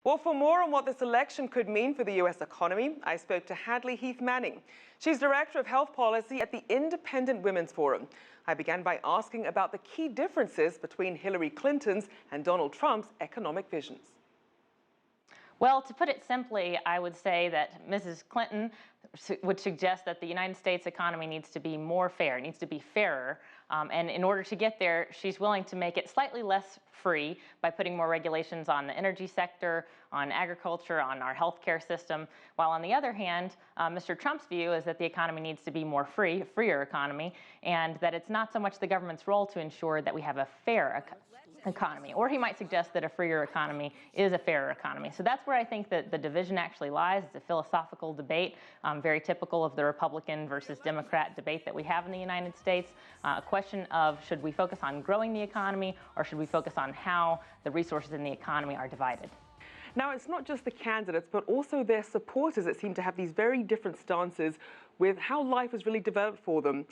Well, for more on what this election could mean for the U.S. economy, I spoke to Hadley Heath Manning. She's Director of Health Policy at the Independent Women's Forum. I began by asking about the key differences between Hillary Clinton's and Donald Trump's economic visions. Well, to put it simply, I would say that Mrs. Clinton would suggest that the United States economy needs to be more fair, it needs to be fairer. And in order to get there, she's willing to make it slightly less free by putting more regulations on the energy sector, on agriculture, on our healthcare system. While on the other hand, Mr. Trump's view is that the economy needs to be more free, a freer economy, and that it's not so much the government's role to ensure that we have a fair economy. Or he might suggest that a freer economy is a fairer economy. So that's where I think that the division actually lies. It's a philosophical debate, very typical of the Republican versus Democrat debate that we have in the United States. A question of should we focus on growing the economy or should we focus on how the resources in the economy are divided? Now, it's not just the candidates, but also their supporters that seem to have these very different stances with how life has really developed for them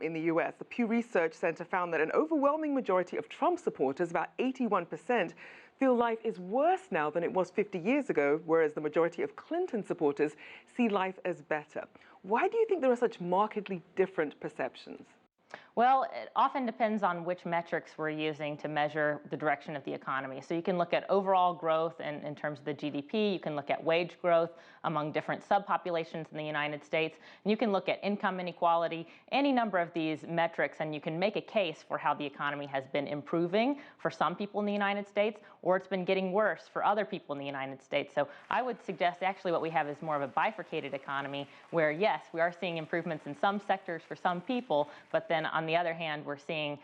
in the U.S. The Pew Research Center found that an overwhelming majority of Trump supporters, about 81%, feel life is worse now than it was 50 years ago, whereas the majority of Clinton supporters see life as better. Why do you think there are such markedly different perceptions? Well, it often depends on which metrics we're using to measure the direction of the economy. So you can look at overall growth in terms of the GDP, you can look at wage growth among different subpopulations in the United States, and you can look at income inequality, any number of these metrics, and you can make a case for how the economy has been improving for some people in the United States, or it's been getting worse for other people in the United States. So I would suggest actually what we have is more of a bifurcated economy where, yes, we are seeing improvements in some sectors for some people, but then on the other hand, we're seeing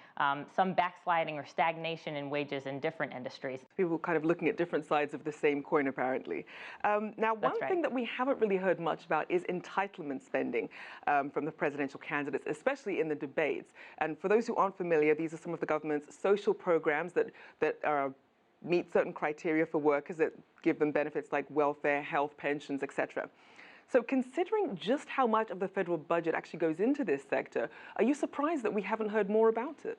some backsliding or stagnation in wages in different industries. People kind of looking at different sides of the same coin, apparently. Now, one thing that we haven't really heard much about is entitlement spending from the presidential candidates, especially in the debates. And for those who aren't familiar, these are some of the government's social programs that meet certain criteria for workers that give them benefits like welfare, health, pensions, etc. So considering just how much of the federal budget actually goes into this sector, are you surprised that we haven't heard more about it?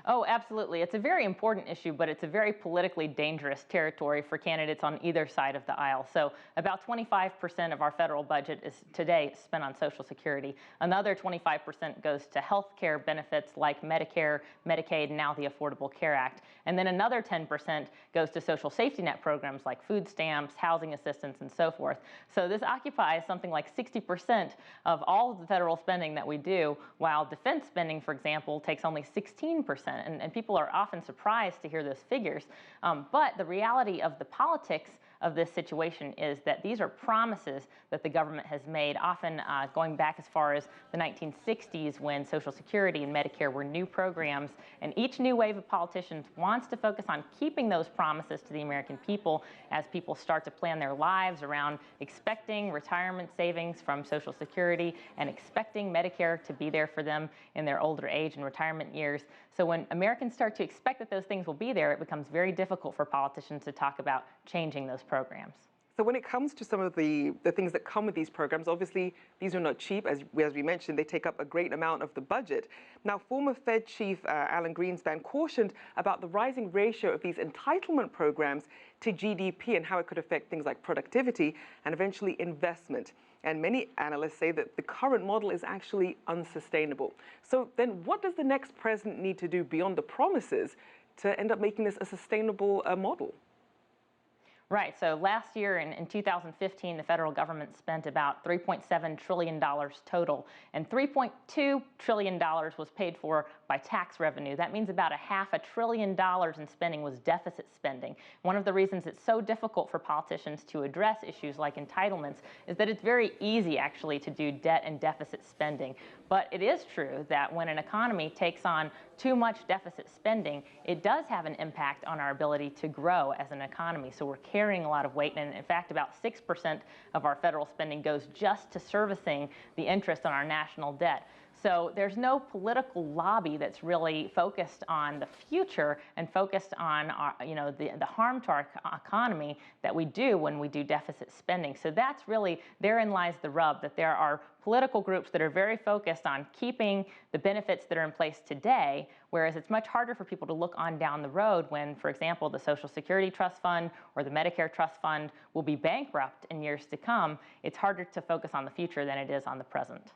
Oh, absolutely. It's a very important issue, but it's a very politically dangerous territory for candidates on either side of the aisle. So about 25% of our federal budget is today spent on Social Security. Another 25% goes to health care benefits like Medicare, Medicaid, and now the Affordable Care Act. And then another 10% goes to social safety net programs like food stamps, housing assistance, and so forth. So this occupies something like 60% of all of the federal spending that we do, while defense spending, for example, takes only 16%. And people are often surprised to hear those figures. But the reality of the politics of this situation is that these are promises that the government has made, often going back as far as the 1960s when Social Security and Medicare were new programs. And each new wave of politicians wants to focus on keeping those promises to the American people as people start to plan their lives around expecting retirement savings from Social Security and expecting Medicare to be there for them in their older age and retirement years. So when Americans start to expect that those things will be there, it becomes very difficult for politicians to talk about changing those programs. So when it comes to some of the things that come with these programs, obviously these are not cheap. As we mentioned, they take up a great amount of the budget. Now, former Fed Chief Alan Greenspan cautioned about the rising ratio of these entitlement programs to GDP and how it could affect things like productivity and eventually investment. And many analysts say that the current model is actually unsustainable. So then what does the next president need to do beyond the promises to end up making this a sustainable model? Right. So last year in 2015, the federal government spent about $3.7 trillion total, and $3.2 trillion was paid for by tax revenue. That means about $500 billion in spending was deficit spending. One of the reasons it's so difficult for politicians to address issues like entitlements is that it's very easy actually to do debt and deficit spending. But it is true that when an economy takes on too much deficit spending, it does have an impact on our ability to grow as an economy. So we're carrying a lot of weight, and in fact, about 6% of our federal spending goes just to servicing the interest on our national debt. So there's no political lobby that's really focused on the future and focused on the harm to our economy that we do when we do deficit spending. So that's really, therein lies the rub, that there are political groups that are very focused on keeping the benefits that are in place today, whereas it's much harder for people to look on down the road when, for example, the Social Security Trust Fund or the Medicare Trust Fund will be bankrupt in years to come. It's harder to focus on the future than it is on the present.